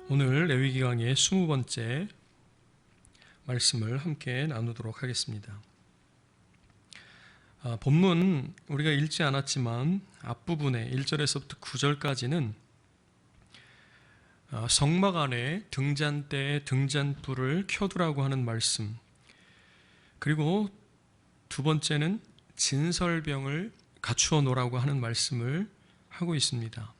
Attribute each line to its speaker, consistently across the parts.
Speaker 1: 오늘 레위기 강의 20번째 말씀을 함께 나누도록 하겠습니다. 본문 우리가 읽지 않았지만 앞부분에 1절에서부터 9절까지는 성막 안에 등잔대에 등잔불을 켜두라고 하는 말씀, 그리고 두 번째는 진설병을 갖추어 놓으라고 하는 말씀을 하고 있습니다.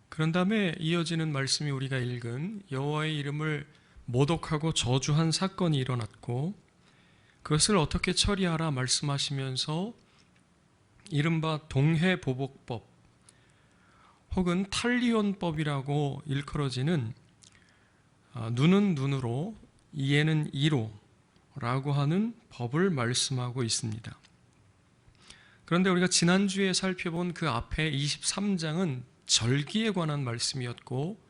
Speaker 1: 그런 다음에 이어지는 말씀이 우리가 읽은 여호와의 이름을 모독하고 저주한 사건이 일어났고 그것을 어떻게 처리하라 말씀하시면서 이른바 동해보복법 혹은 탈리온법이라고 일컬어지는 눈은 눈으로 이에는 이로 라고 하는 법을 말씀하고 있습니다. 그런데 우리가 지난주에 살펴본 그 앞에 23장은 절기에 관한 말씀이었고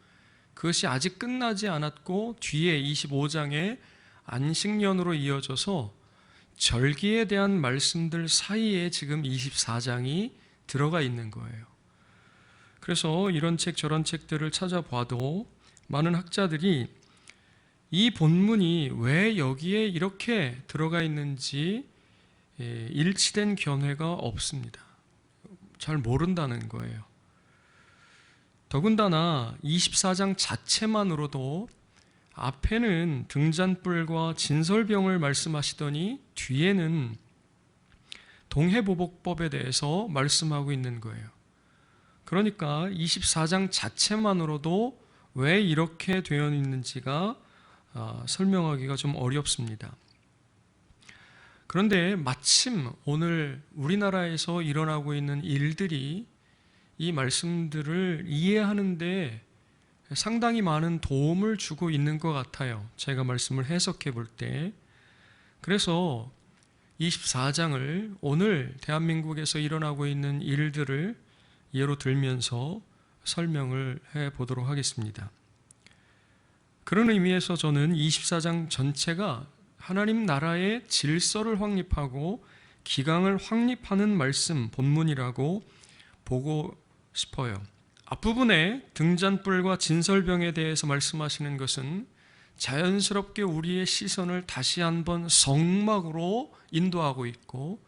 Speaker 1: 그것이 아직 끝나지 않았고 뒤에 25장에 안식년으로 이어져서 절기에 대한 말씀들 사이에 지금 24장이 들어가 있는 거예요. 그래서 이런 책 저런 책들을 찾아봐도 많은 학자들이 이 본문이 왜 여기에 이렇게 들어가 있는지 일치된 견해가 없습니다. 잘 모른다는 거예요. 더군다나 24장 자체만으로도 앞에는 등잔불과 진설병을 말씀하시더니 뒤에는 동해보복법에 대해서 말씀하고 있는 거예요. 그러니까 24장 자체만으로도 왜 이렇게 되어 있는지가 설명하기가 좀 어렵습니다. 그런데 마침 오늘 우리나라에서 일어나고 있는 일들이 이 말씀들을 이해하는 데 상당히 많은 도움을 주고 있는 것 같아요. 제가 말씀을 해석해 볼 때. 그래서 24장을 오늘 대한민국에서 일어나고 있는 일들을 예로 들면서 설명을 해 보도록 하겠습니다. 그런 의미에서 저는 24장 전체가 하나님 나라의 질서를 확립하고 기강을 확립하는 말씀, 본문이라고 보고 싶어요. 앞부분에 등잔불과 진설병에 대해서 말씀하시는 것은 자연스럽게 우리의 시선을 다시 한번 성막으로 인도하고 있고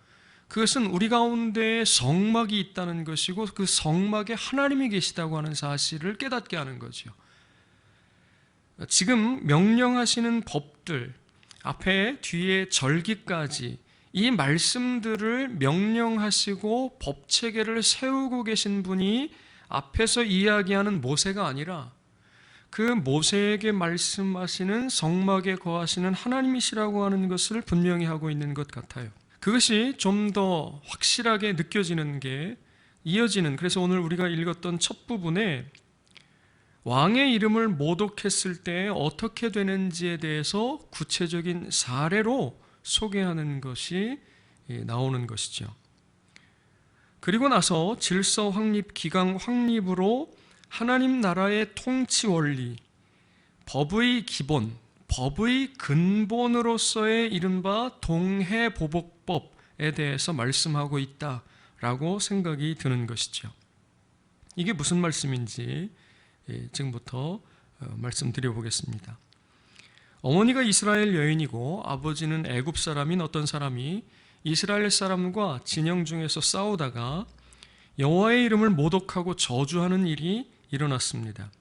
Speaker 1: 그것은 우리 가운데 성막이 있다는 것이고 그 성막에 하나님이 계시다고 하는 사실을 깨닫게 하는 거죠. 지금 명령하시는 법들 앞에 뒤에 절기까지 이 말씀들을 명령하시고 법체계를 세우고 계신 분이 앞에서 이야기하는 모세가 아니라 그 모세에게 말씀하시는 성막에 거하시는 하나님이시라고 하는 것을 분명히 하고 있는 것 같아요. 그것이 좀 더 확실하게 느껴지는 게 이어지는, 그래서 오늘 우리가 읽었던 첫 부분에 왕의 이름을 모독했을 때 어떻게 되는지에 대해서 구체적인 사례로 소개하는 것이 나오는 것이죠. 그리고 나서 질서 확립, 기강 확립으로 하나님 나라의 통치 원리, 법의 기본, 법의 근본으로서의 이른바 동해보복법에 대해서 말씀하고 있다라고 생각이 드는 것이죠. 이게 무슨 말씀인지 지금부터 말씀드려 보겠습니다. 어머니가 이스라엘 여인이고 아버지는 애굽 사람인 어떤 사람이 이스라엘 사람과 진영 중에서 싸우다가 여호와의 이름을 모독하고 저주하는 일이 일어났습니다.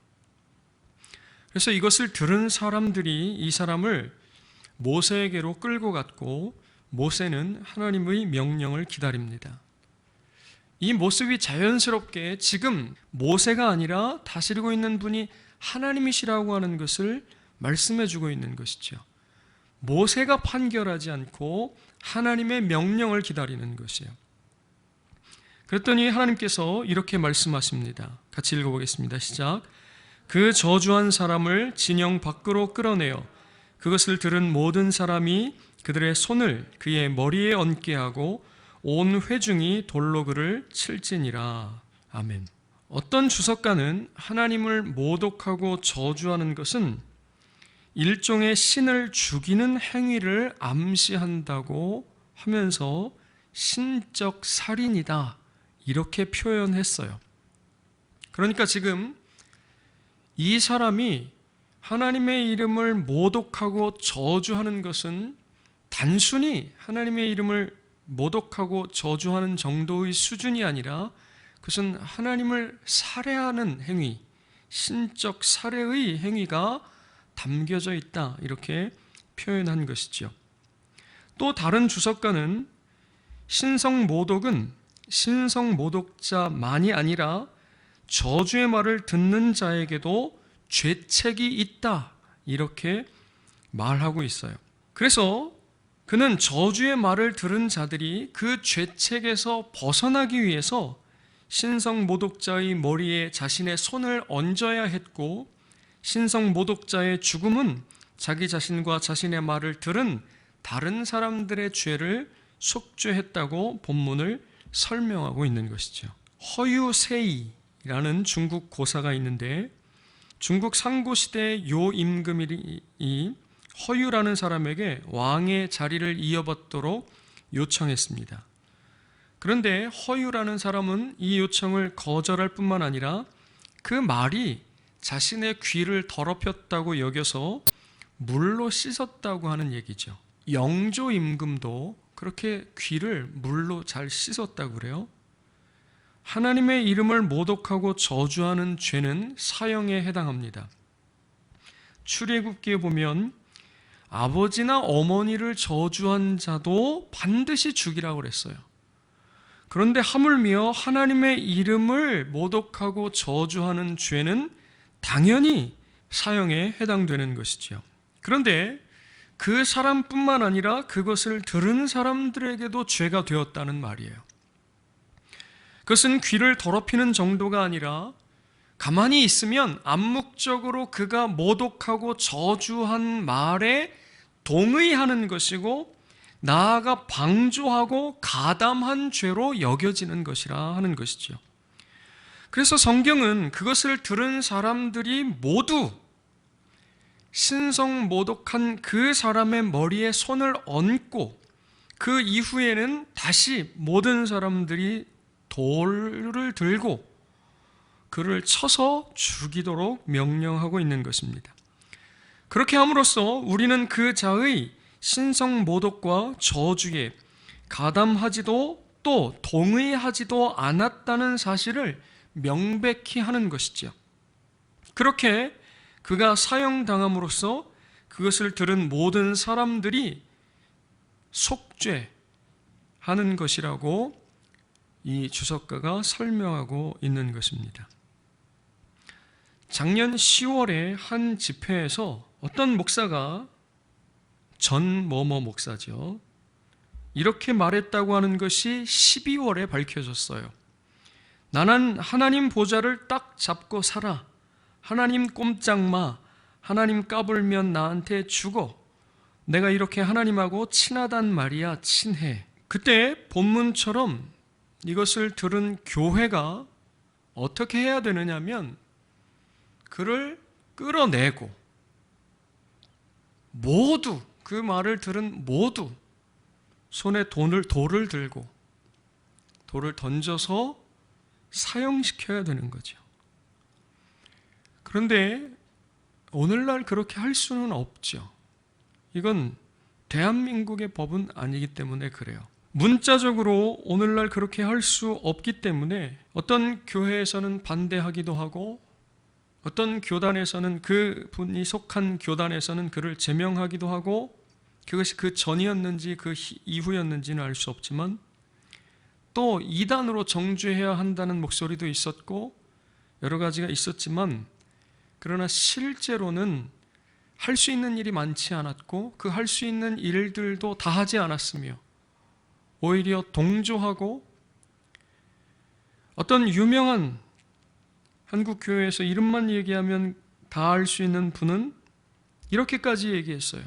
Speaker 1: 그래서 이것을 들은 사람들이 이 사람을 모세에게로 끌고 갔고 모세는 하나님의 명령을 기다립니다. 이 모습이 자연스럽게 지금 모세가 아니라 다스리고 있는 분이 하나님이시라고 하는 것을 말씀해 주고 있는 것이죠. 모세가 판결하지 않고 하나님의 명령을 기다리는 것이에요. 그랬더니 하나님께서 이렇게 말씀하십니다. 같이 읽어보겠습니다. 시작. 그 저주한 사람을 진영 밖으로 끌어내어 그것을 들은 모든 사람이 그들의 손을 그의 머리에 얹게 하고 온 회중이 돌로 그를 칠지니라. 아멘. 어떤 주석가는 하나님을 모독하고 저주하는 것은 일종의 신을 죽이는 행위를 암시한다고 하면서 신적 살인이다 이렇게 표현했어요. 그러니까 지금 이 사람이 하나님의 이름을 모독하고 저주하는 것은 단순히 하나님의 이름을 모독하고 저주하는 정도의 수준이 아니라 그것은 하나님을 살해하는 행위, 신적 살해의 행위가 담겨져 있다, 이렇게 표현한 것이죠. 또 다른 주석가는 신성모독은 신성모독자만이 아니라 저주의 말을 듣는 자에게도 죄책이 있다, 이렇게 말하고 있어요. 그래서 그는 저주의 말을 들은 자들이 그 죄책에서 벗어나기 위해서 신성모독자의 머리에 자신의 손을 얹어야 했고, 신성모독자의 죽음은 자기 자신과 자신의 말을 들은 다른 사람들의 죄를 속죄했다고 본문을 설명하고 있는 것이죠. 허유세이라는 중국 고사가 있는데, 중국 상고시대 요 임금이 허유라는 사람에게 왕의 자리를 이어받도록 요청했습니다. 그런데 허유라는 사람은 이 요청을 거절할 뿐만 아니라 그 말이 자신의 귀를 더럽혔다고 여겨서 물로 씻었다고 하는 얘기죠. 영조 임금도 그렇게 귀를 물로 잘 씻었다고 그래요. 하나님의 이름을 모독하고 저주하는 죄는 사형에 해당합니다. 출애굽기에 보면 아버지나 어머니를 저주한 자도 반드시 죽이라고 그랬어요. 그런데 하물며 하나님의 이름을 모독하고 저주하는 죄는 당연히 사형에 해당되는 것이죠. 그런데 그 사람뿐만 아니라 그것을 들은 사람들에게도 죄가 되었다는 말이에요. 그것은 귀를 더럽히는 정도가 아니라 가만히 있으면 암묵적으로 그가 모독하고 저주한 말에 동의하는 것이고, 나아가 방조하고 가담한 죄로 여겨지는 것이라 하는 것이죠. 그래서 성경은 그것을 들은 사람들이 모두 신성모독한 그 사람의 머리에 손을 얹고, 그 이후에는 다시 모든 사람들이 돌을 들고 그를 쳐서 죽이도록 명령하고 있는 것입니다. 그렇게 함으로써 우리는 그 자의 신성모독과 저주에 가담하지도 또 동의하지도 않았다는 사실을 명백히 하는 것이죠. 그렇게 그가 사형당함으로써 그것을 들은 모든 사람들이 속죄하는 것이라고 이 주석가가 설명하고 있는 것입니다. 작년 10월에 한 집회에서 어떤 목사가, 전 뭐뭐 목사죠, 이렇게 말했다고 하는 것이 12월에 밝혀졌어요. 나는 하나님 보좌를 딱 잡고 살아. 하나님 꼼짝마. 하나님 까불면 나한테 죽어. 내가 이렇게 하나님하고 친하단 말이야. 친해. 그때 본문처럼 이것을 들은 교회가 어떻게 해야 되느냐면 그를 끌어내고, 모두 그 말을 들은 모두 손에 돌을 들고 돌을 던져서 사형시켜야 되는 거죠. 그런데 오늘날 그렇게 할 수는 없죠. 이건 대한민국의 법은 아니기 때문에 그래요. 문자적으로 오늘날 그렇게 할 수 없기 때문에 어떤 교회에서는 반대하기도 하고, 어떤 교단에서는, 그 분이 속한 교단에서는 그를 제명하기도 하고, 그것이 그 전이었는지 그 이후였는지는 알 수 없지만, 또 이단으로 정죄해야 한다는 목소리도 있었고 여러 가지가 있었지만, 그러나 실제로는 할 수 있는 일이 많지 않았고, 그 할 수 있는 일들도 다 하지 않았으며, 오히려 동조하고, 어떤 유명한 한국 교회에서 이름만 얘기하면 다 알 수 있는 분은 이렇게까지 얘기했어요.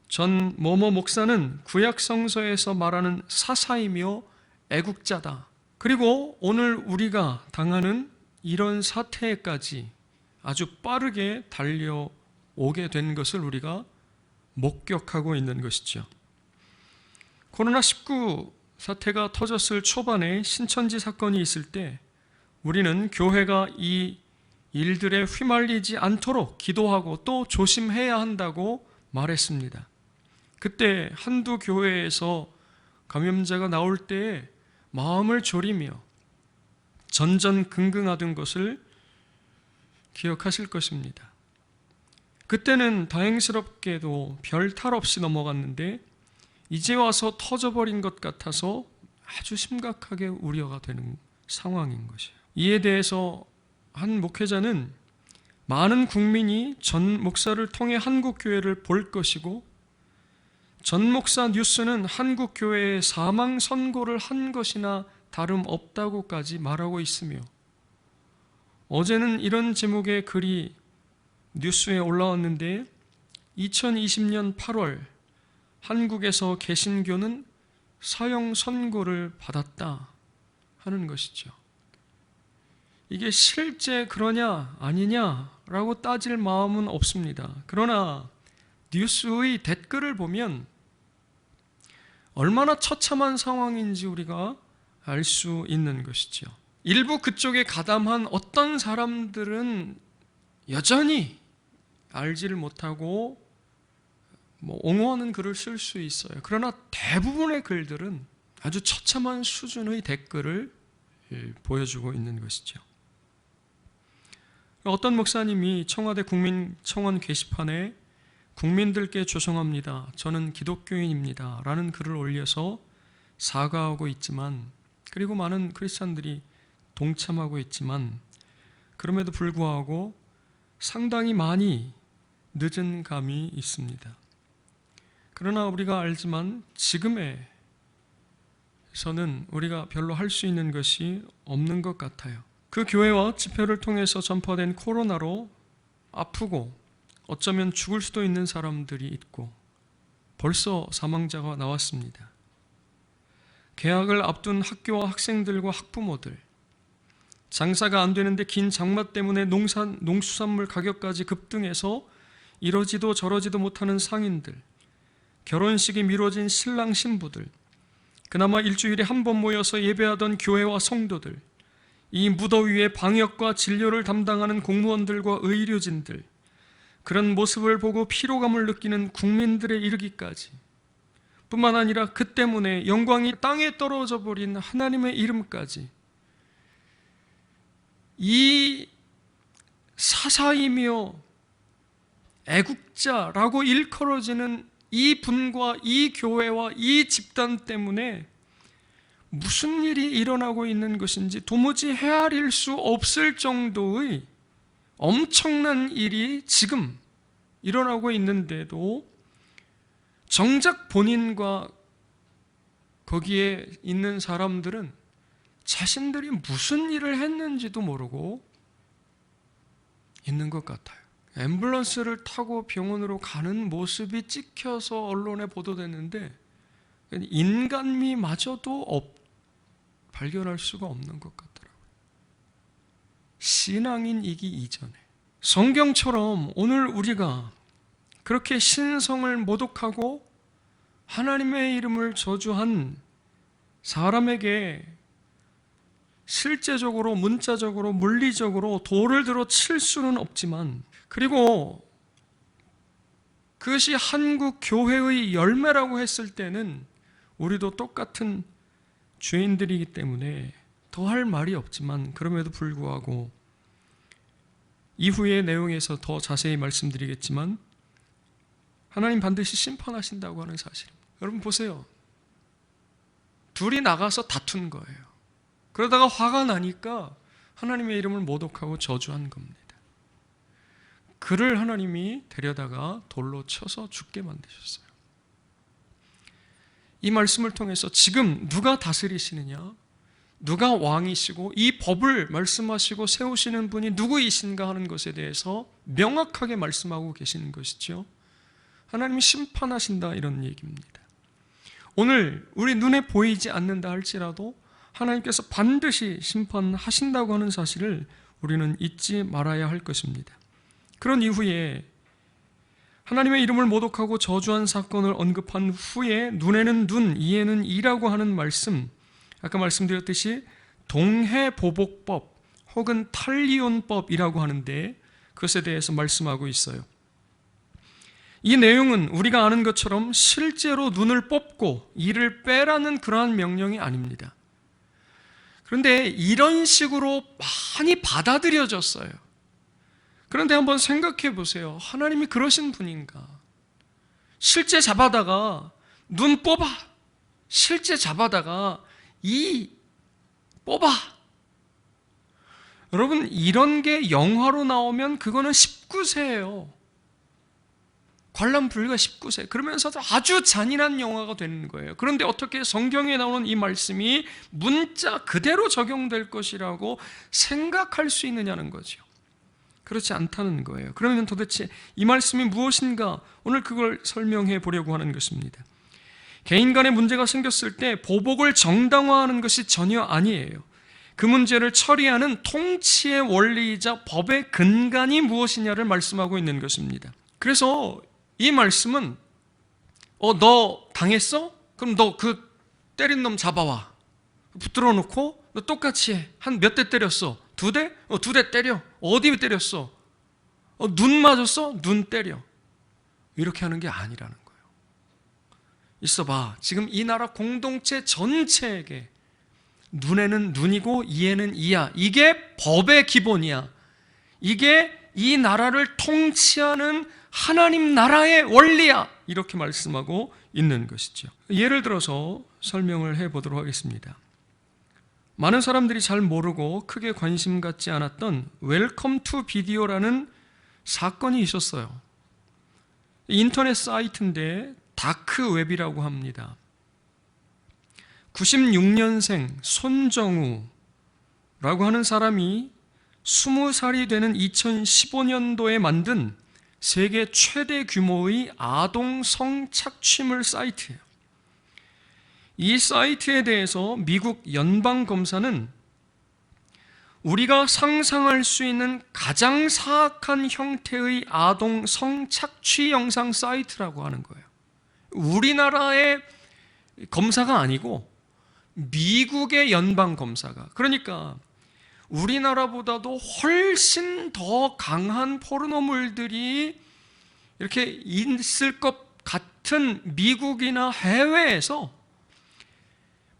Speaker 1: 전 뭐뭐 목사는 구약 성서에서 말하는 사사이며 애국자다. 그리고 오늘 우리가 당하는 이런 사태까지 아주 빠르게 달려오게 된 것을 우리가 목격하고 있는 것이죠. 코로나19 사태가 터졌을 초반에 신천지 사건이 있을 때 우리는 교회가 이 일들에 휘말리지 않도록 기도하고 또 조심해야 한다고 말했습니다. 그때 한두 교회에서 감염자가 나올 때에 마음을 졸이며 전전긍긍하던 것을 기억하실 것입니다. 그때는 다행스럽게도 별 탈 없이 넘어갔는데 이제 와서 터져버린 것 같아서 아주 심각하게 우려가 되는 상황인 것이에요. 이에 대해서 한 목회자는 많은 국민이 전 목사를 통해 한국 교회를 볼 것이고 전 목사 뉴스는 한국 교회의 사망 선고를 한 것이나 다름없다고까지 말하고 있으며 어제는 이런 제목의 글이 뉴스에 올라왔는데 2020년 8월 한국에서 개신교는 사형 선고를 받았다 하는 것이죠. 이게 실제 그러냐 아니냐라고 따질 마음은 없습니다. 그러나 뉴스의 댓글을 보면 얼마나 처참한 상황인지 우리가 알 수 있는 것이죠. 일부 그쪽에 가담한 어떤 사람들은 여전히 알지를 못하고 옹호하는 글을 쓸 수 있어요. 그러나 대부분의 글들은 아주 처참한 수준의 댓글을 보여주고 있는 것이죠. 어떤 목사님이 청와대 국민청원 게시판에 국민들께 죄송합니다. 저는 기독교인입니다. 라는 글을 올려서 사과하고 있지만, 그리고 많은 크리스찬들이 동참하고 있지만, 그럼에도 불구하고 상당히 많이 늦은 감이 있습니다. 그러나 우리가 알지만 지금에서는 우리가 별로 할 수 있는 것이 없는 것 같아요. 그 교회와 집회를 통해서 전파된 코로나로 아프고 어쩌면 죽을 수도 있는 사람들이 있고 벌써 사망자가 나왔습니다. 개학을 앞둔 학교와 학생들과 학부모들, 장사가 안 되는데 긴 장마 때문에 농수산물 가격까지 급등해서 이러지도 저러지도 못하는 상인들, 결혼식이 미뤄진 신랑 신부들, 그나마 일주일에 한 번 모여서 예배하던 교회와 성도들, 이 무더위에 방역과 진료를 담당하는 공무원들과 의료진들, 그런 모습을 보고 피로감을 느끼는 국민들에 이르기까지, 뿐만 아니라 그 때문에 영광이 땅에 떨어져 버린 하나님의 이름까지, 이 사사이며 애국자라고 일컬어지는 이 분과 이 교회와 이 집단 때문에 무슨 일이 일어나고 있는 것인지 도무지 헤아릴 수 없을 정도의 엄청난 일이 지금 일어나고 있는데도 정작 본인과 거기에 있는 사람들은 자신들이 무슨 일을 했는지도 모르고 있는 것 같아요. 앰뷸런스를 타고 병원으로 가는 모습이 찍혀서 언론에 보도됐는데 인간미마저도 발견할 수가 없는 것 같더라고요. 신앙인이기 이전에. 성경처럼 오늘 우리가 그렇게 신성을 모독하고 하나님의 이름을 저주한 사람에게 실제적으로, 문자적으로, 물리적으로 돌을 들어 칠 수는 없지만, 그리고 그것이 한국 교회의 열매라고 했을 때는 우리도 똑같은 죄인들이기 때문에 더 할 말이 없지만, 그럼에도 불구하고 이후의 내용에서 더 자세히 말씀드리겠지만 하나님 반드시 심판하신다고 하는 사실. 여러분 보세요. 둘이 나가서 다툰 거예요. 그러다가 화가 나니까 하나님의 이름을 모독하고 저주한 겁니다. 그를 하나님이 데려다가 돌로 쳐서 죽게 만드셨어요. 이 말씀을 통해서 지금 누가 다스리시느냐, 누가 왕이시고 이 법을 말씀하시고 세우시는 분이 누구이신가 하는 것에 대해서 명확하게 말씀하고 계시는 것이죠. 하나님이 심판하신다 이런 얘기입니다. 오늘 우리 눈에 보이지 않는다 할지라도 하나님께서 반드시 심판하신다고 하는 사실을 우리는 잊지 말아야 할 것입니다. 그런 이후에 하나님의 이름을 모독하고 저주한 사건을 언급한 후에 눈에는 눈, 이에는 이라고 하는 말씀, 아까 말씀드렸듯이 동해보복법 혹은 탈리온법이라고 하는데 그것에 대해서 말씀하고 있어요. 이 내용은 우리가 아는 것처럼 실제로 눈을 뽑고 이를 빼라는 그러한 명령이 아닙니다. 그런데 이런 식으로 많이 받아들여졌어요. 그런데 한번 생각해 보세요. 하나님이 그러신 분인가? 실제 잡아다가 눈 뽑아. 실제 잡아다가 이 뽑아. 여러분, 이런 게 영화로 나오면 그거는 19세예요. 관람 불가 19세. 그러면서도 아주 잔인한 영화가 되는 거예요. 그런데 어떻게 성경에 나오는 이 말씀이 문자 그대로 적용될 것이라고 생각할 수 있느냐는 거죠. 그렇지 않다는 거예요. 그러면 도대체 이 말씀이 무엇인가? 오늘 그걸 설명해 보려고 하는 것입니다. 개인 간의 문제가 생겼을 때 보복을 정당화하는 것이 전혀 아니에요. 그 문제를 처리하는 통치의 원리이자 법의 근간이 무엇이냐를 말씀하고 있는 것입니다. 그래서 이 말씀은 너 당했어? 그럼 너 그 때린 놈 잡아와. 붙들어 놓고 너 똑같이 해. 한 몇 대 때렸어? 2대? 2대 때려. 어디 때렸어? 눈 맞았어? 눈 때려. 이렇게 하는 게 아니라는 거예요. 있어봐. 지금 이 나라 공동체 전체에게 눈에는 눈이고 이에는 이야. 이게 법의 기본이야. 이게 이 나라를 통치하는 하나님 나라의 원리야. 이렇게 말씀하고 있는 것이죠. 예를 들어서 설명을 해보도록 하겠습니다. 많은 사람들이 잘 모르고 크게 관심 갖지 않았던 웰컴 투 비디오라는 사건이 있었어요. 인터넷 사이트인데 다크웹이라고 합니다. 96년생 손정우라고 하는 사람이 20살이 되는 2015년도에 만든 세계 최대 규모의 아동 성착취물 사이트예요. 이 사이트에 대해서 미국 연방검사는 우리가 상상할 수 있는 가장 사악한 형태의 아동 성착취 영상 사이트라고 하는 거예요. 우리나라의 검사가 아니고 미국의 연방검사가, 그러니까 우리나라보다도 훨씬 더 강한 포르노물들이 이렇게 있을 것 같은 미국이나 해외에서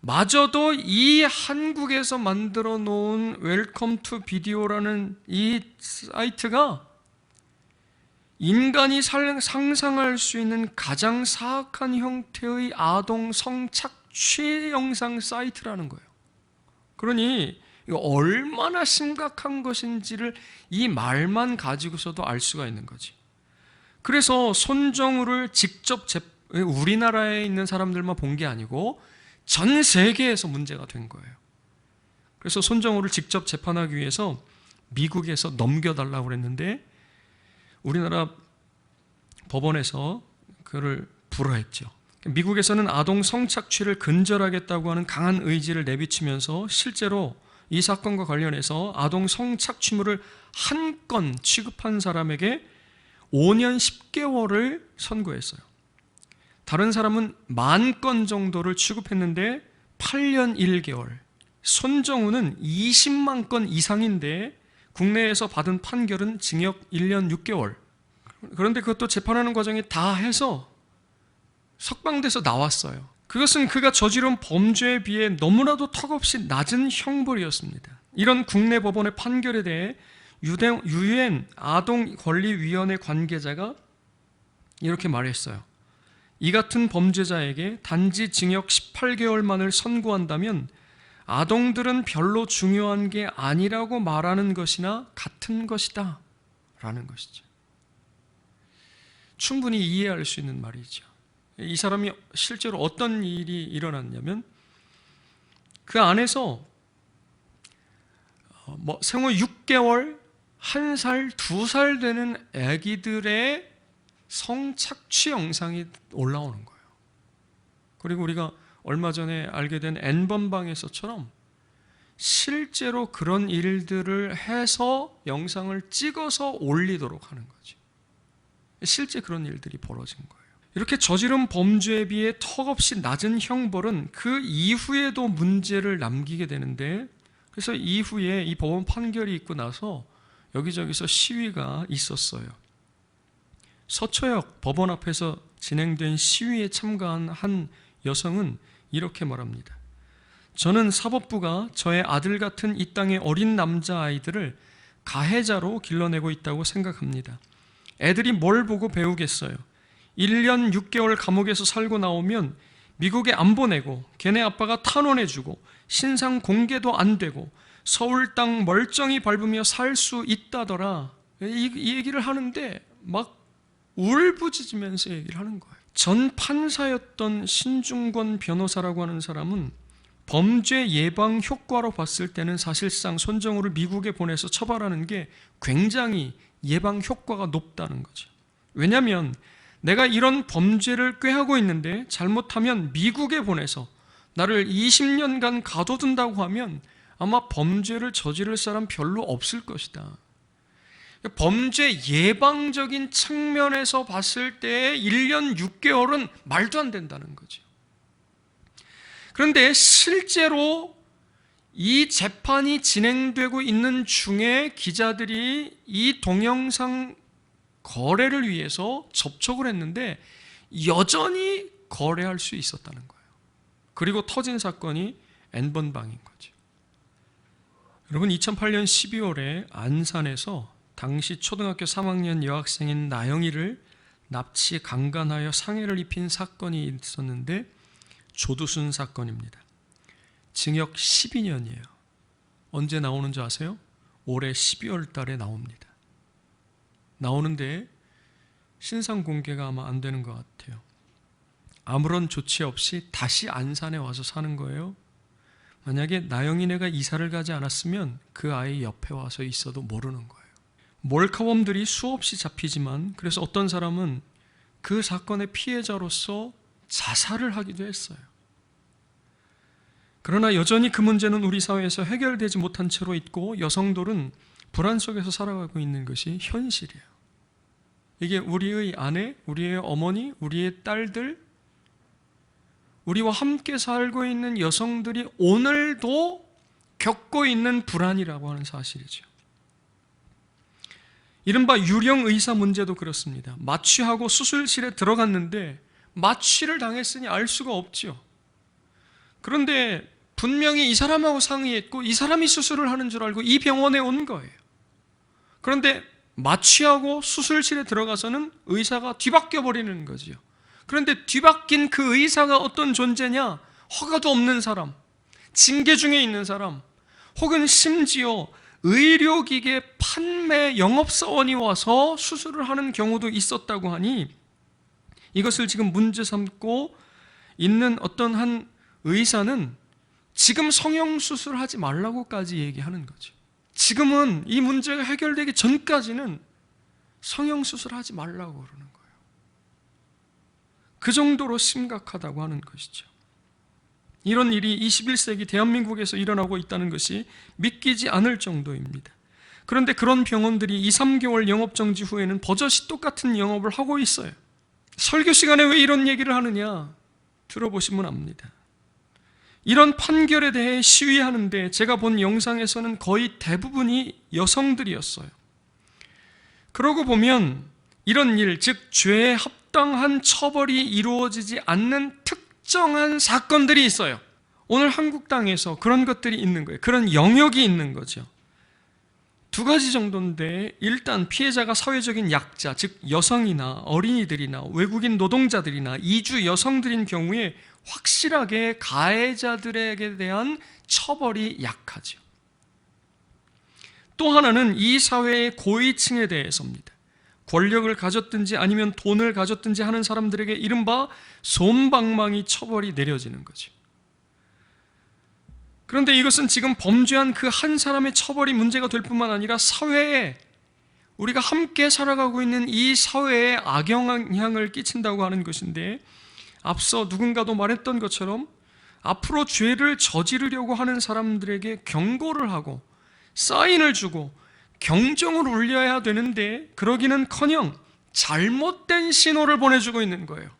Speaker 1: 마저도 이 한국에서 만들어 놓은 웰컴 투 비디오라는 이 사이트가 인간이 상상할 수 있는 가장 사악한 형태의 아동 성착취 영상 사이트라는 거예요. 그러니 이거 얼마나 심각한 것인지를 이 말만 가지고서도 알 수가 있는 거지. 그래서 손정우를 직접 우리나라에 있는 사람들만 본 게 아니고 전 세계에서 문제가 된 거예요. 그래서 손정우를 직접 재판하기 위해서 미국에서 넘겨달라고 그랬는데 우리나라 법원에서 그를 불허했죠. 미국에서는 아동 성착취를 근절하겠다고 하는 강한 의지를 내비치면서 실제로 이 사건과 관련해서 아동 성착취물을 한 건 취급한 사람에게 5년 10개월을 선고했어요. 다른 사람은 10,000건 정도를 취급했는데 8년 1개월. 손정우는 20만 건 이상인데 국내에서 받은 판결은 징역 1년 6개월. 그런데 그것도 재판하는 과정이 다 해서 석방돼서 나왔어요. 그것은 그가 저지른 범죄에 비해 너무나도 턱없이 낮은 형벌이었습니다. 이런 국내 법원의 판결에 대해 유엔 아동권리위원회 관계자가 이렇게 말했어요. 이 같은 범죄자에게 단지 징역 18개월만을 선고한다면 아동들은 별로 중요한 게 아니라고 말하는 것이나 같은 것이다 라는 것이죠. 충분히 이해할 수 있는 말이죠. 이 사람이 실제로 어떤 일이 일어났냐면 그 안에서 생후 6개월, 1살, 2살 되는 아기들의 성착취 영상이 올라오는 거예요. 그리고 우리가 얼마 전에 알게 된 N번방에서처럼 실제로 그런 일들을 해서 영상을 찍어서 올리도록 하는 거죠. 실제 그런 일들이 벌어진 거예요. 이렇게 저지른 범죄에 비해 턱없이 낮은 형벌은 그 이후에도 문제를 남기게 되는데 그래서 이후에 이 법원 판결이 있고 나서 여기저기서 시위가 있었어요. 서초역 법원 앞에서 진행된 시위에 참가한 한 여성은 이렇게 말합니다. 저는 사법부가 저의 아들 같은 이 땅의 어린 남자아이들을 가해자로 길러내고 있다고 생각합니다. 애들이 뭘 보고 배우겠어요? 1년 6개월 감옥에서 살고 나오면 미국에 안 보내고 걔네 아빠가 탄원해주고 신상 공개도 안 되고 서울 땅 멀쩡히 밟으며 살 수 있다더라. 이 얘기를 하는데 막 울부짖으면서 얘기를 하는 거예요. 전 판사였던 신중권 변호사라고 하는 사람은 범죄 예방 효과로 봤을 때는 사실상 손정우를 미국에 보내서 처벌하는 게 굉장히 예방 효과가 높다는 거죠. 왜냐하면 내가 이런 범죄를 꾀하고 있는데 잘못하면 미국에 보내서 나를 20년간 가둬둔다고 하면 아마 범죄를 저지를 사람 별로 없을 것이다. 범죄 예방적인 측면에서 봤을 때 1년 6개월은 말도 안 된다는 거죠. 그런데 실제로 이 재판이 진행되고 있는 중에 기자들이 이 동영상 거래를 위해서 접촉을 했는데 여전히 거래할 수 있었다는 거예요. 그리고 터진 사건이 N번방인 거죠. 여러분, 2008년 12월에 안산에서 당시 초등학교 3학년 여학생인 나영이를 납치 강간하여 상해를 입힌 사건이 있었는데 조두순 사건입니다. 징역 12년이에요. 언제 나오는 줄 아세요? 올해 12월 달에 나옵니다. 나오는데 신상 공개가 아마 안 되는 것 같아요. 아무런 조치 없이 다시 안산에 와서 사는 거예요. 만약에 나영이네가 이사를 가지 않았으면 그 아이 옆에 와서 있어도 모르는 거예요. 몰카범들이 수없이 잡히지만 그래서 어떤 사람은 그 사건의 피해자로서 자살을 하기도 했어요. 그러나 여전히 그 문제는 우리 사회에서 해결되지 못한 채로 있고 여성들은 불안 속에서 살아가고 있는 것이 현실이에요. 이게 우리의 아내, 우리의 어머니, 우리의 딸들, 우리와 함께 살고 있는 여성들이 오늘도 겪고 있는 불안이라고 하는 사실이죠. 이른바 유령 의사 문제도 그렇습니다. 마취하고 수술실에 들어갔는데 마취를 당했으니 알 수가 없죠. 그런데 분명히 이 사람하고 상의했고 이 사람이 수술을 하는 줄 알고 이 병원에 온 거예요. 그런데 마취하고 수술실에 들어가서는 의사가 뒤바뀌어 버리는 거죠. 그런데 뒤바뀐 그 의사가 어떤 존재냐? 허가도 없는 사람, 징계 중에 있는 사람, 혹은 심지어 의료기계 판매 영업사원이 와서 수술을 하는 경우도 있었다고 하니 이것을 지금 문제 삼고 있는 어떤 한 의사는 지금 성형수술 하지 말라고까지 얘기하는 거죠. 지금은 이 문제가 해결되기 전까지는 성형수술 하지 말라고 그러는 거예요. 그 정도로 심각하다고 하는 것이죠. 이런 일이 21세기 대한민국에서 일어나고 있다는 것이 믿기지 않을 정도입니다. 그런데 그런 병원들이 2, 3개월 영업정지 후에는 버젓이 똑같은 영업을 하고 있어요. 설교 시간에 왜 이런 얘기를 하느냐? 들어보시면 압니다. 이런 판결에 대해 시위하는데 제가 본 영상에서는 거의 대부분이 여성들이었어요. 그러고 보면 이런 일, 즉 죄에 합당한 처벌이 이루어지지 않는 특정한 사건들이 있어요. 오늘 한국 땅에서 그런 것들이 있는 거예요. 그런 영역이 있는 거죠. 두 가지 정도인데, 일단 피해자가 사회적인 약자, 즉 여성이나 어린이들이나 외국인 노동자들이나 이주 여성들인 경우에 확실하게 가해자들에게 대한 처벌이 약하죠. 또 하나는 이 사회의 고위층에 대해서입니다. 권력을 가졌든지 아니면 돈을 가졌든지 하는 사람들에게 이른바 솜방망이 처벌이 내려지는 거죠. 그런데 이것은 지금 범죄한 그 한 사람의 처벌이 문제가 될 뿐만 아니라 사회에, 우리가 함께 살아가고 있는 이 사회에 악영향을 끼친다고 하는 것인데, 앞서 누군가도 말했던 것처럼 앞으로 죄를 저지르려고 하는 사람들에게 경고를 하고 사인을 주고 경종을 울려야 되는데 그러기는커녕 잘못된 신호를 보내주고 있는 거예요.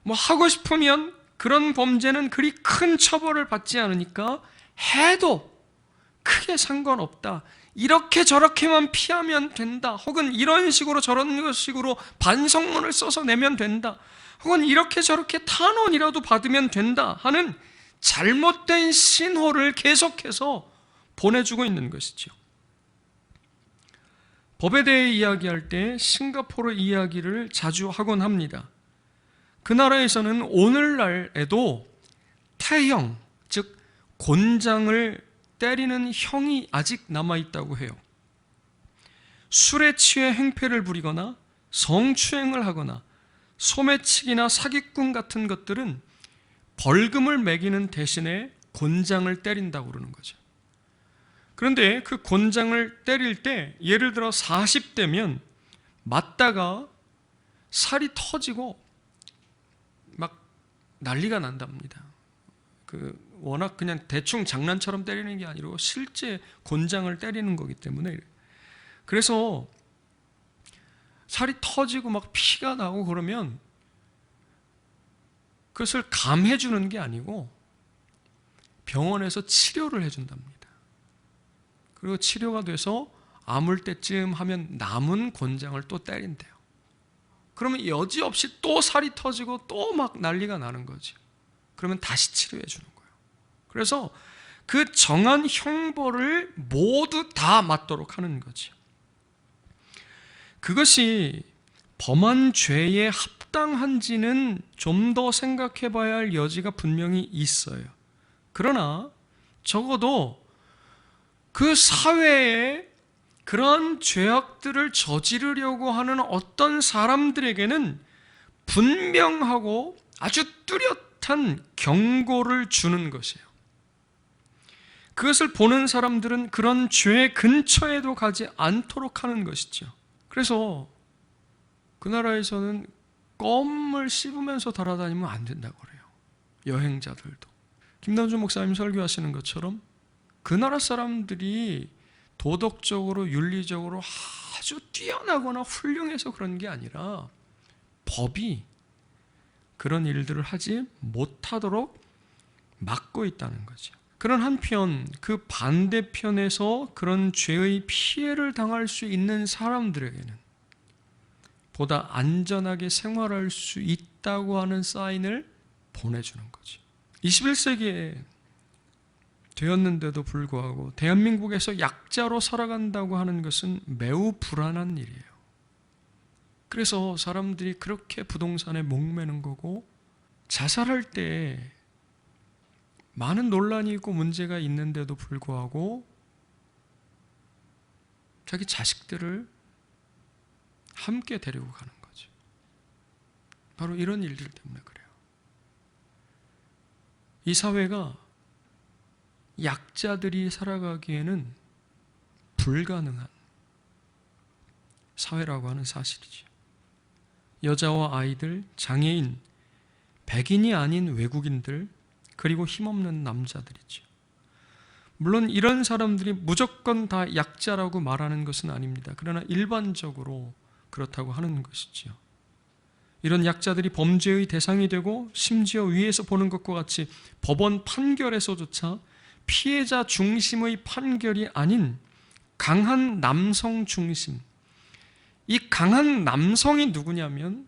Speaker 1: 뭐 하고 싶으면 그런 범죄는 그리 큰 처벌을 받지 않으니까 해도 크게 상관없다. 이렇게 저렇게만 피하면 된다. 혹은 이런 식으로 저런 식으로 반성문을 써서 내면 된다. 혹은 이렇게 저렇게 탄원이라도 받으면 된다 하는 잘못된 신호를 계속해서 보내주고 있는 것이죠. 법에 대해 이야기할 때 싱가포르 이야기를 자주 하곤 합니다. 그 나라에서는 오늘날에도 태형, 즉 곤장을 때리는 형이 아직 남아있다고 해요. 술에 취해 행패를 부리거나 성추행을 하거나 소매치기나 사기꾼 같은 것들은 벌금을 매기는 대신에 곤장을 때린다고 그러는 거죠. 그런데 그 곤장을 때릴 때 예를 들어 40대면 맞다가 살이 터지고 막 난리가 난답니다. 워낙 그냥 대충 장난처럼 때리는 게 아니고 실제 곤장을 때리는 거기 때문에, 그래서 살이 터지고 막 피가 나고 그러면 그것을 감해주는 게 아니고 병원에서 치료를 해준답니다. 그리고 치료가 돼서 아물 때쯤 하면 남은 곤장을 또 때린대요. 그러면 여지없이 또 살이 터지고 또 막 난리가 나는 거죠. 그러면 다시 치료해 주는 거예요. 그래서 그 정한 형벌을 모두 다 맞도록 하는 거죠. 그것이 범한 죄에 합당한지는 좀 더 생각해 봐야 할 여지가 분명히 있어요. 그러나 적어도 그 사회에 그런 죄악들을 저지르려고 하는 어떤 사람들에게는 분명하고 아주 뚜렷한 경고를 주는 것이에요. 그것을 보는 사람들은 그런 죄 근처에도 가지 않도록 하는 것이죠. 그래서 그 나라에서는 껌을 씹으면서 돌아다니면 안 된다고 그래요. 여행자들도. 김남준 목사님 설교하시는 것처럼 그 나라 사람들이 도덕적으로 윤리적으로 아주 뛰어나거나 훌륭해서 그런 게 아니라 법이 그런 일들을 하지 못하도록 막고 있다는 거죠. 그런 한편 그 반대편에서 그런 죄의 피해를 당할 수 있는 사람들에게는 보다 안전하게 생활할 수 있다고 하는 사인을 보내주는 거죠. 21세기에 되었는데도 불구하고 대한민국에서 약자로 살아간다고 하는 것은 매우 불안한 일이에요. 그래서 사람들이 그렇게 부동산에 목매는 거고, 자살할 때 많은 논란이 있고 문제가 있는데도 불구하고 자기 자식들을 함께 데리고 가는 거죠. 바로 이런 일들 때문에 그래요. 이 사회가 약자들이 살아가기에는 불가능한 사회라고 하는 사실이죠. 여자와 아이들, 장애인, 백인이 아닌 외국인들, 그리고 힘없는 남자들이죠. 물론 이런 사람들이 무조건 다 약자라고 말하는 것은 아닙니다. 그러나 일반적으로 그렇다고 하는 것이죠. 이런 약자들이 범죄의 대상이 되고 심지어 위에서 보는 것과 같이 법원 판결에서조차 피해자 중심의 판결이 아닌 강한 남성 중심, 이 강한 남성이 누구냐면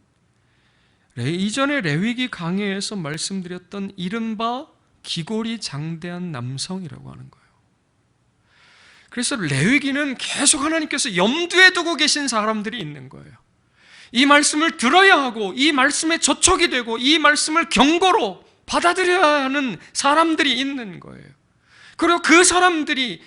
Speaker 1: 이전에 레위기 강해에서 말씀드렸던 이른바 기골이 장대한 남성이라고 하는 거예요. 그래서 레위기는 계속 하나님께서 염두에 두고 계신 사람들이 있는 거예요. 이 말씀을 들어야 하고 이 말씀에 저촉이 되고 이 말씀을 경고로 받아들여야 하는 사람들이 있는 거예요. 그리고 그 사람들이,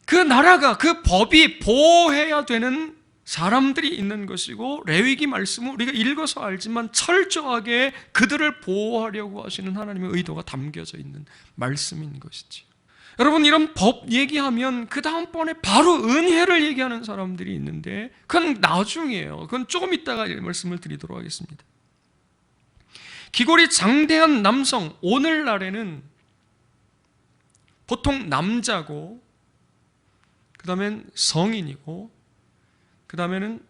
Speaker 1: 그 나라가, 그 법이 보호해야 되는 사람들이 있는 것이고, 레위기 말씀은 우리가 읽어서 알지만 철저하게 그들을 보호하려고 하시는 하나님의 의도가 담겨져 있는 말씀인 것이지. 여러분, 이런 법 얘기하면 그 다음번에 바로 은혜를 얘기하는 사람들이 있는데 그건 나중이에요. 그건 조금 이따가 말씀을 드리도록 하겠습니다. 기골이 장대한 남성, 오늘날에는 보통 남자고, 그 다음엔 성인이고, 그 다음에는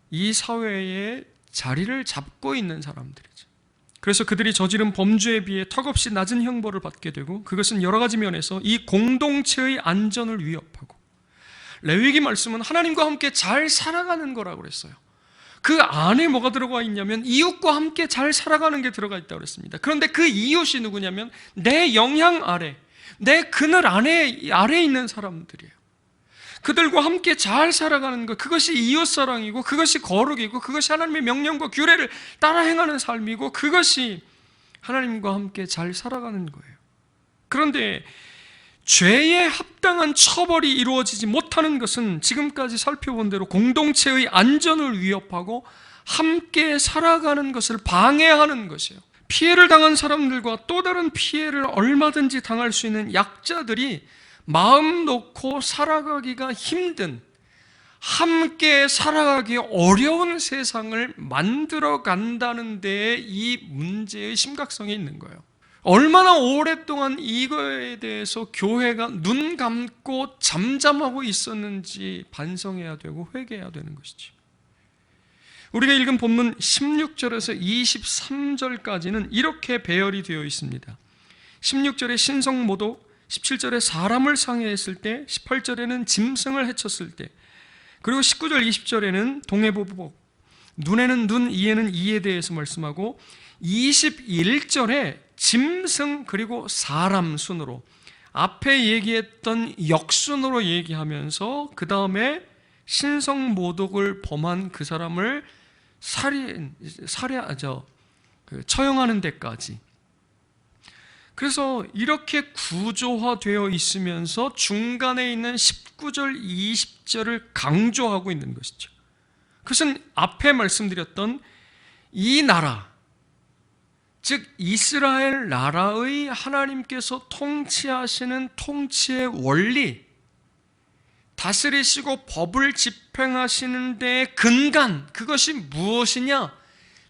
Speaker 1: 이 사회에 자리를 잡고 있는 사람들이죠. 그래서 그들이 저지른 범죄에 비해 턱없이 낮은 형벌을 받게 되고, 그것은 여러 가지 면에서 이 공동체의 안전을 위협하고, 레위기 말씀은 하나님과 함께 잘 살아가는 거라고 그랬어요. 그 안에 뭐가 들어가 있냐면 이웃과 함께 잘 살아가는 게 들어가 있다고 그랬습니다. 그런데 그 이웃이 누구냐면 내 영향 아래, 내 그늘 아래에 있는 사람들이에요. 그들과 함께 잘 살아가는 것, 그것이 이웃사랑이고, 그것이 거룩이고, 그것이 하나님의 명령과 규례를 따라 행하는 삶이고, 그것이 하나님과 함께 잘 살아가는 거예요. 그런데 죄에 합당한 처벌이 이루어지지 못하는 것은 지금까지 살펴본 대로 공동체의 안전을 위협하고 함께 살아가는 것을 방해하는 것이에요. 피해를 당한 사람들과 또 다른 피해를 얼마든지 당할 수 있는 약자들이 마음 놓고 살아가기가 힘든, 함께 살아가기 어려운 세상을 만들어 간다는 데에 이 문제의 심각성이 있는 거예요. 얼마나 오랫동안 이거에 대해서 교회가 눈 감고 잠잠하고 있었는지 반성해야 되고 회개해야 되는 것이죠. 우리가 읽은 본문 16절에서 23절까지는 이렇게 배열이 되어 있습니다. 16절에 신성모독, 17절에 사람을 상해했을 때, 18절에는 짐승을 해쳤을 때, 그리고 19절 20절에는 동해보복, 눈에는 눈, 이에는 이에 대해서 말씀하고, 21절에 짐승 그리고 사람 순으로, 앞에 얘기했던 역순으로 얘기하면서 그 다음에 신성모독을 범한 그 사람을 처형하는 데까지. 그래서 이렇게 구조화되어 있으면서 중간에 있는 19절, 20절을 강조하고 있는 것이죠. 그것은 앞에 말씀드렸던 이 나라, 즉 이스라엘 나라의 하나님께서 통치하시는 통치의 원리, 다스리시고 법을 집행하시는 데의 근간, 그것이 무엇이냐?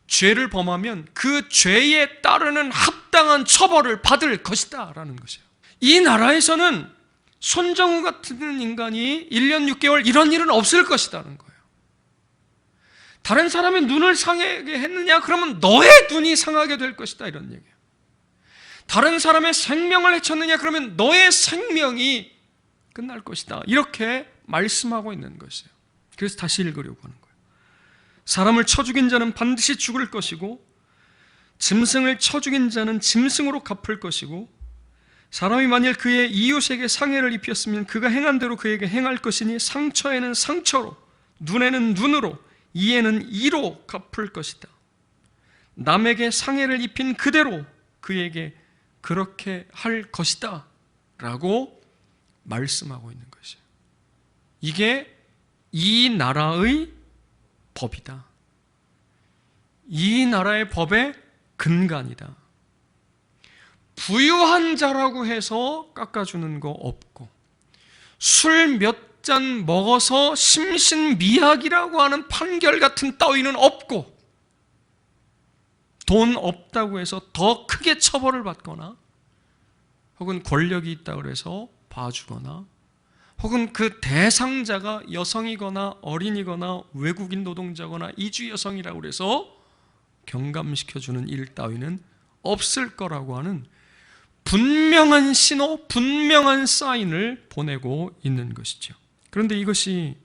Speaker 1: 죄를 범하면 그 죄에 따르는 합당한 처벌을 받을 것이다 라는 것이에요. 이 나라에서는 손정우 같은 인간이 1년 6개월 이런 일은 없을 것이라는 거예요. 다른 사람의 눈을 상하게 했느냐? 그러면 너의 눈이 상하게 될 것이다, 이런 얘기예요. 다른 사람의 생명을 해쳤느냐? 그러면 너의 생명이 끝날 것이다, 이렇게 말씀하고 있는 것이에요. 그래서 다시 읽으려고 하는 거예요. 사람을 쳐 죽인 자는 반드시 죽을 것이고, 짐승을 쳐 죽인 자는 짐승으로 갚을 것이고, 사람이 만일 그의 이웃에게 상해를 입혔으면 그가 행한 대로 그에게 행할 것이니 상처에는 상처로, 눈에는 눈으로, 이에는 이로 갚을 것이다. 남에게 상해를 입힌 그대로 그에게 그렇게 할 것이다 라고 말씀하고 있는 것이에요. 이게 이 나라의 법이다. 이 나라의 법의 근간이다. 부유한 자라고 해서 깎아주는 거 없고, 술 몇 잔 먹어서 심신미약이라고 하는 판결 같은 따위는 없고, 돈 없다고 해서 더 크게 처벌을 받거나, 혹은 권력이 있다고 해서 봐주거나, 혹은 그 대상자가 여성이거나 어린이거나 외국인 노동자거나 이주 여성이라고 해서 경감시켜주는 일 따위는 없을 거라고 하는 분명한 신호, 분명한 사인을 보내고 있는 것이죠. 그런데 이것이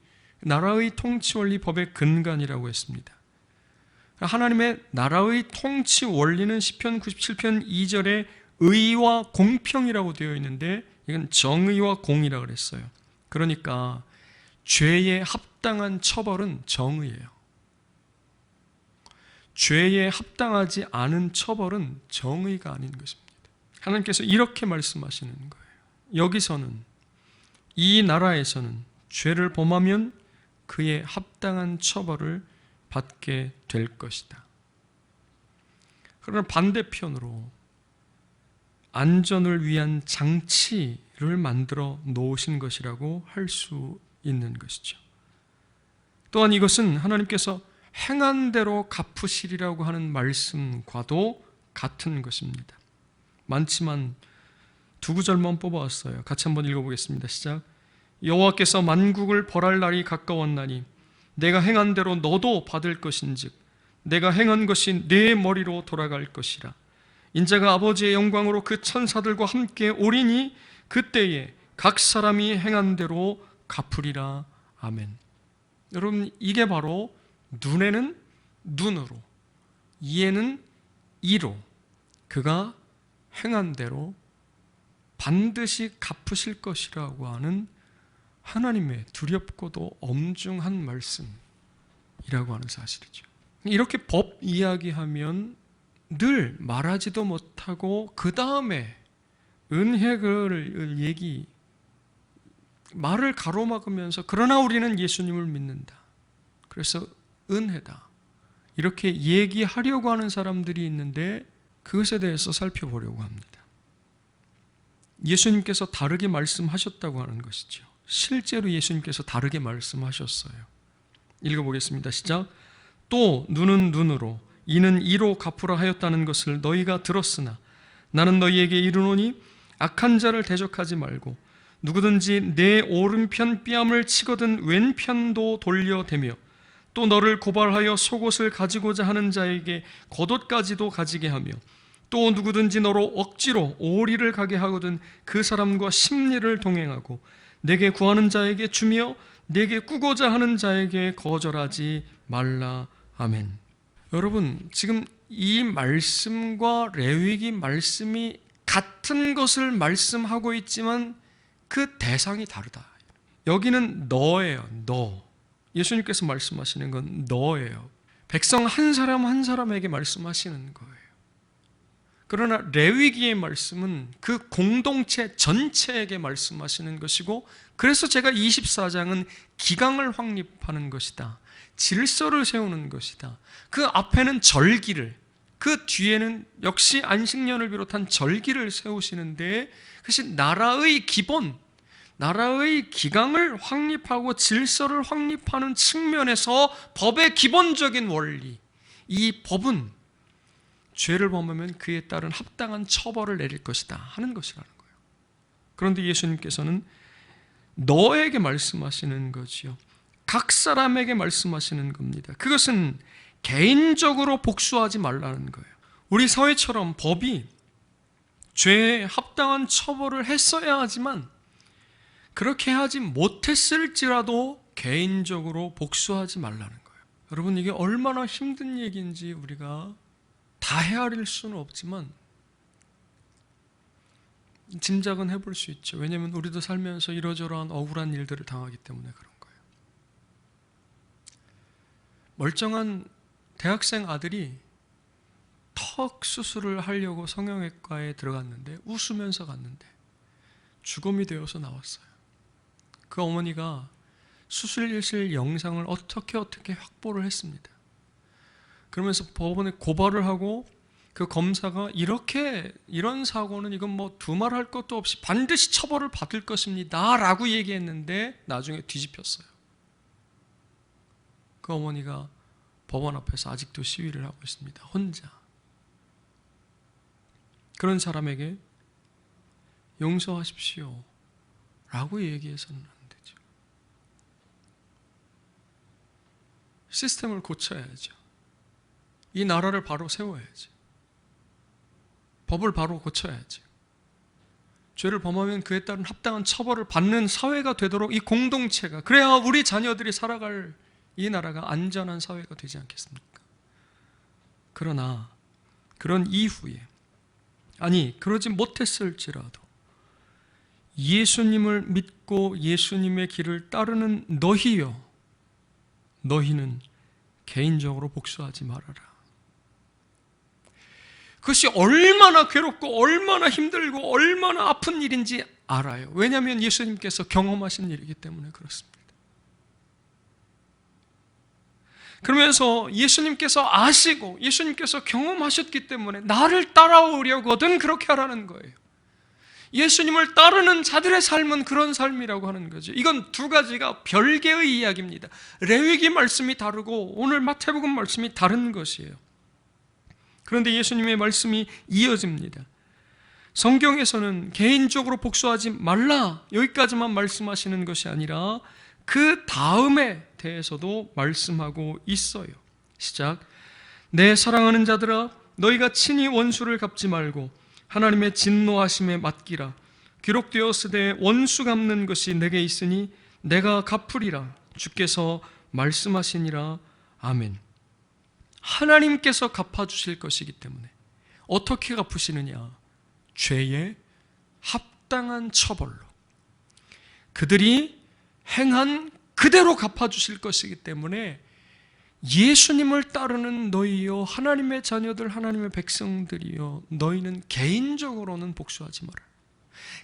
Speaker 1: 나라의 통치 원리 법의 근간이라고 했습니다. 하나님의 나라의 통치 원리는 시편 97편 2절에 의와 공평이라고 되어 있는데, 이건 정의와 공이라고 그랬어요. 그러니까 죄에 합당한 처벌은 정의예요. 죄에 합당하지 않은 처벌은 정의가 아닌 것입니다. 하나님께서 이렇게 말씀하시는 거예요. 여기서는, 이 나라에서는 죄를 범하면 그에 합당한 처벌을 받게 될 것이다. 그러나 반대편으로 안전을 위한 장치를 만들어 놓으신 것이라고 할 수 있는 것이죠. 또한 이것은 하나님께서 행한 대로 갚으시리라고 하는 말씀과도 같은 것입니다. 많지만 두 구절만 뽑아왔어요. 같이 한번 읽어보겠습니다. 시작. 여호와께서 만국을 벌할 날이 가까웠나니 내가 행한 대로 너도 받을 것인즉 내가 행한 것이 내 머리로 돌아갈 것이라. 인자가 아버지의 영광으로 그 천사들과 함께 오리니 그때에 각 사람이 행한 대로 갚으리라. 아멘. 여러분, 이게 바로 눈에는 눈으로, 이에는 이로 그가 행한 대로 반드시 갚으실 것이라고 하는 하나님의 두렵고도 엄중한 말씀이라고 하는 사실이죠. 이렇게 법 이야기하면 늘 말하지도 못하고 그 다음에 은혜를 말을 가로막으면서 그러나 우리는 예수님을 믿는다. 그래서 은혜다. 이렇게 얘기하려고 하는 사람들이 있는데 그것에 대해서 살펴보려고 합니다. 예수님께서 다르게 말씀하셨다고 하는 것이죠. 실제로 예수님께서 다르게 말씀하셨어요. 읽어보겠습니다. 시작. 또 눈은 눈으로 이는 이로 갚으라 하였다는 것을 너희가 들었으나 나는 너희에게 이르노니 악한 자를 대적하지 말고 누구든지 내 오른편 뺨을 치거든 왼편도 돌려대며 또 너를 고발하여 속옷을 가지고자 하는 자에게 겉옷까지도 가지게 하며 또 누구든지 너로 억지로 오리를 가게 하거든 그 사람과 심리를 동행하고 내게 구하는 자에게 주며 내게 꾸고자 하는 자에게 거절하지 말라. 아멘. 여러분, 지금 이 말씀과 레위기 말씀이 같은 것을 말씀하고 있지만 그 대상이 다르다. 여기는 너예요. 너. 예수님께서 말씀하시는 건 너예요. 백성 한 사람 한 사람에게 말씀하시는 거예요. 그러나 레위기의 말씀은 그 공동체 전체에게 말씀하시는 것이고, 그래서 제가 24장은 기강을 확립하는 것이다. 질서를 세우는 것이다. 그 앞에는 절기를, 그 뒤에는 역시 안식년을 비롯한 절기를 세우시는데, 그것이 나라의 기본, 나라의 기강을 확립하고 질서를 확립하는 측면에서 법의 기본적인 원리, 이 법은 죄를 범하면 그에 따른 합당한 처벌을 내릴 것이다 하는 것이라는 거예요. 그런데 예수님께서는 너에게 말씀하시는 거지요. 각 사람에게 말씀하시는 겁니다. 그것은 개인적으로 복수하지 말라는 거예요. 우리 사회처럼 법이 죄에 합당한 처벌을 했어야 하지만 그렇게 하지 못했을지라도 개인적으로 복수하지 말라는 거예요. 여러분, 이게 얼마나 힘든 얘기인지 우리가 다 헤아릴 수는 없지만 짐작은 해볼 수 있죠. 왜냐하면 우리도 살면서 이러저러한 억울한 일들을 당하기 때문에 그런 거예요. 멀쩡한 대학생 아들이 턱 수술을 하려고 성형외과에 들어갔는데 웃으면서 갔는데 죽음이 되어서 나왔어요. 그 어머니가 수술실 영상을 어떻게 확보를 했습니다. 그러면서 법원에 고발을 하고 그 검사가 이런 사고는 이건 뭐 두말할 것도 없이 반드시 처벌을 받을 것입니다 라고 얘기했는데 나중에 뒤집혔어요. 그 어머니가 법원 앞에서 아직도 시위를 하고 있습니다. 혼자. 그런 사람에게 용서하십시오 라고 얘기해서는 안 되죠. 시스템을 고쳐야죠. 이 나라를 바로 세워야지. 법을 바로 고쳐야지. 죄를 범하면 그에 따른 합당한 처벌을 받는 사회가 되도록 이 공동체가, 그래야 우리 자녀들이 살아갈 이 나라가 안전한 사회가 되지 않겠습니까? 그러나 그런 이후에, 아니 그러지 못했을지라도 예수님을 믿고 예수님의 길을 따르는 너희여, 너희는 개인적으로 복수하지 말아라. 그것이 얼마나 괴롭고 얼마나 힘들고 얼마나 아픈 일인지 알아요. 왜냐하면 예수님께서 경험하신 일이기 때문에 그렇습니다. 그러면서 예수님께서 아시고 예수님께서 경험하셨기 때문에 나를 따라오려거든 그렇게 하라는 거예요. 예수님을 따르는 자들의 삶은 그런 삶이라고 하는 거죠. 이건 두 가지가 별개의 이야기입니다. 레위기 말씀이 다르고 오늘 마태복음 말씀이 다른 것이에요. 그런데 예수님의 말씀이 이어집니다. 성경에서는 개인적으로 복수하지 말라 여기까지만 말씀하시는 것이 아니라 그 다음에 대해서도 말씀하고 있어요. 시작. 내 사랑하는 자들아, 너희가 친히 원수를 갚지 말고 하나님의 진노하심에 맡기라. 기록되었으되 원수 갚는 것이 내게 있으니 내가 갚으리라. 주께서 말씀하시니라. 아멘. 하나님께서 갚아주실 것이기 때문에 어떻게 갚으시느냐? 죄의 합당한 처벌로, 그들이 행한 그대로 갚아주실 것이기 때문에 예수님을 따르는 너희여, 하나님의 자녀들, 하나님의 백성들이여, 너희는 개인적으로는 복수하지 마라.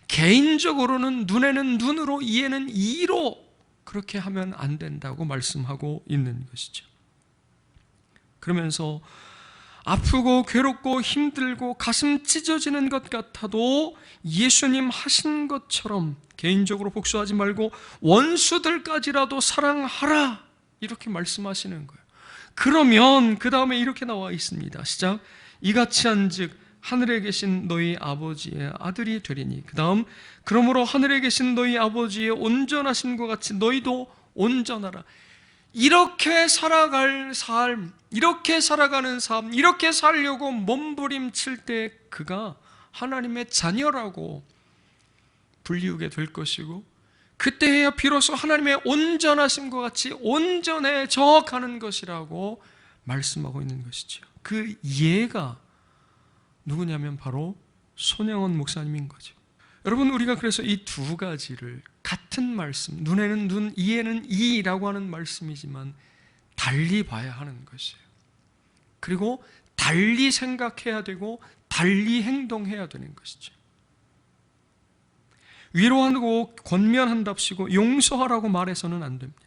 Speaker 1: 개인적으로는 눈에는 눈으로, 이에는 이로 그렇게 하면 안 된다고 말씀하고 있는 것이죠. 그러면서 아프고 괴롭고 힘들고 가슴 찢어지는 것 같아도 예수님 하신 것처럼 개인적으로 복수하지 말고 원수들까지라도 사랑하라, 이렇게 말씀하시는 거예요. 그러면 그 다음에 이렇게 나와 있습니다. 시작. 이같이 한즉 하늘에 계신 너희 아버지의 아들이 되리니. 그 다음, 그러므로 하늘에 계신 너희 아버지의 온전하심과 같이 너희도 온전하라. 이렇게 살아갈 삶, 이렇게 살아가는 삶, 이렇게 살려고 몸부림칠 때 그가 하나님의 자녀라고 불리우게 될 것이고, 그때야 비로소 하나님의 온전하심과 같이 온전해져 가는 것이라고 말씀하고 있는 것이죠. 그 예가 누구냐면 바로 손영원 목사님인 거죠. 여러분, 우리가 그래서 이 두 가지를 같은 말씀, 눈에는 눈, 이에는 이라고 하는 말씀이지만 달리 봐야 하는 것이에요. 그리고 달리 생각해야 되고 달리 행동해야 되는 것이죠. 위로하고 권면한답시고 용서하라고 말해서는 안 됩니다.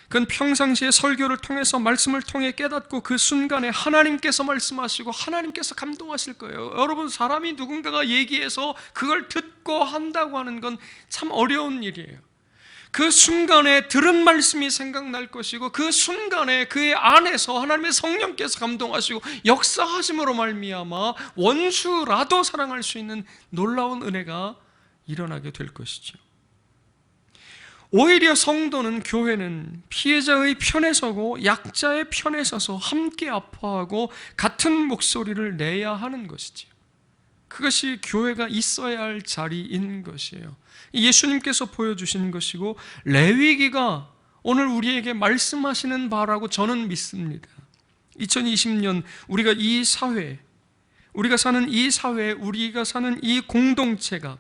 Speaker 1: 그건 평상시에 설교를 통해서 말씀을 통해 깨닫고 그 순간에 하나님께서 말씀하시고 하나님께서 감동하실 거예요. 여러분, 사람이 누군가가 얘기해서 그걸 듣고 한다고 하는 건 참 어려운 일이에요. 그 순간에 들은 말씀이 생각날 것이고 그 순간에 그의 안에서 하나님의 성령께서 감동하시고 역사하심으로 말미암아 원수라도 사랑할 수 있는 놀라운 은혜가 일어나게 될 것이죠. 오히려 성도는, 교회는 피해자의 편에 서고 약자의 편에 서서 함께 아파하고 같은 목소리를 내야 하는 것이지요. 그것이 교회가 있어야 할 자리인 것이에요. 예수님께서 보여주시는 것이고 레위기가 오늘 우리에게 말씀하시는 바라고 저는 믿습니다. 2020년 우리가 이 사회, 우리가 사는 이 사회, 우리가 사는 이 공동체가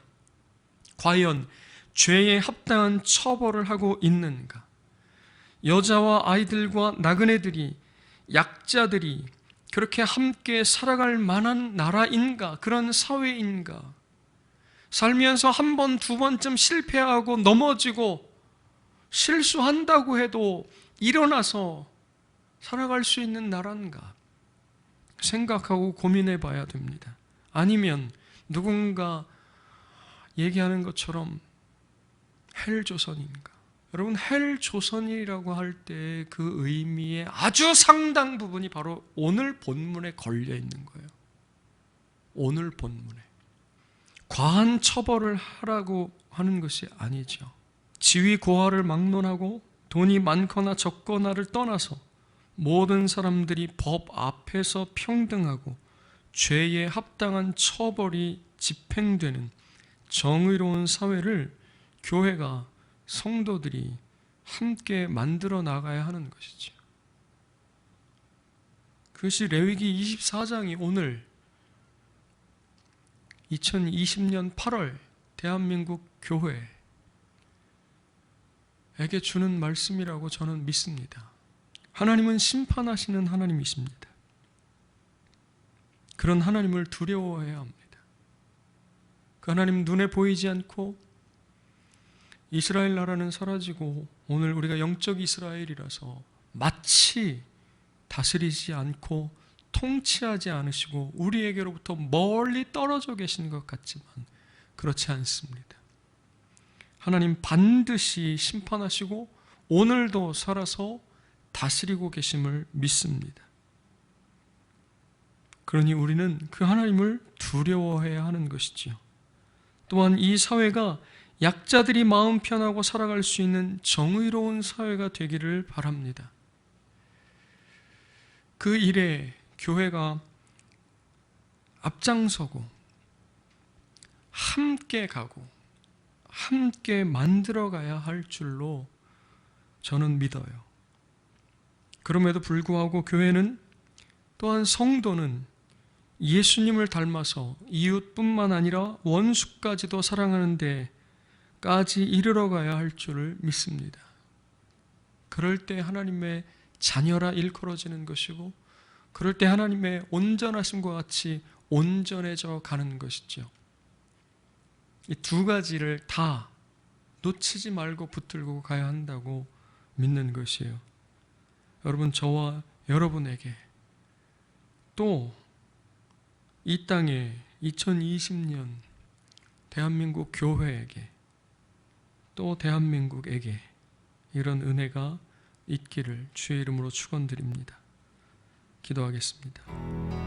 Speaker 1: 과연 죄에 합당한 처벌을 하고 있는가? 여자와 아이들과 나그네들이, 약자들이 그렇게 함께 살아갈 만한 나라인가? 그런 사회인가? 살면서 한 번, 두 번쯤 실패하고 넘어지고 실수한다고 해도 일어나서 살아갈 수 있는 나라인가? 생각하고 고민해 봐야 됩니다. 아니면 누군가 얘기하는 것처럼 헬조선인가? 여러분, 헬조선이라고 할 때 그 의미의 아주 상당 부분이 바로 오늘 본문에 걸려 있는 거예요. 오늘 본문에. 과한 처벌을 하라고 하는 것이 아니죠. 지위 고하를 막론하고 돈이 많거나 적거나를 떠나서 모든 사람들이 법 앞에서 평등하고 죄에 합당한 처벌이 집행되는 정의로운 사회를 교회가, 성도들이 함께 만들어 나가야 하는 것이죠. 그것이 레위기 24장이 오늘 2020년 8월 대한민국 교회에게 주는 말씀이라고 저는 믿습니다. 하나님은 심판하시는 하나님이십니다. 그런 하나님을 두려워해야 합니다. 그 하나님 눈에 보이지 않고 이스라엘 나라는 사라지고 오늘 우리가 영적 이스라엘이라서 마치 다스리지 않고 통치하지 않으시고 우리에게로부터 멀리 떨어져 계신 것 같지만 그렇지 않습니다. 하나님 반드시 심판하시고 오늘도 살아서 다스리고 계심을 믿습니다. 그러니 우리는 그 하나님을 두려워해야 하는 것이지요. 또한 이 사회가 약자들이 마음 편하고 살아갈 수 있는 정의로운 사회가 되기를 바랍니다. 그 일에 교회가 앞장서고 함께 가고 함께 만들어가야 할 줄로 저는 믿어요. 그럼에도 불구하고 교회는, 또한 성도는 예수님을 닮아서 이웃뿐만 아니라 원수까지도 사랑하는 데까지 이르러 가야 할 줄을 믿습니다. 그럴 때 하나님의 자녀라 일컬어지는 것이고, 그럴 때 하나님의 온전하심과 같이 온전해져 가는 것이죠. 이 두 가지를 다 놓치지 말고 붙들고 가야 한다고 믿는 것이에요. 여러분, 저와 여러분에게, 또 이 땅에 2020년 대한민국 교회에게, 또 대한민국에게 이런 은혜가 있기를 주의 이름으로 축원드립니다. 기도하겠습니다.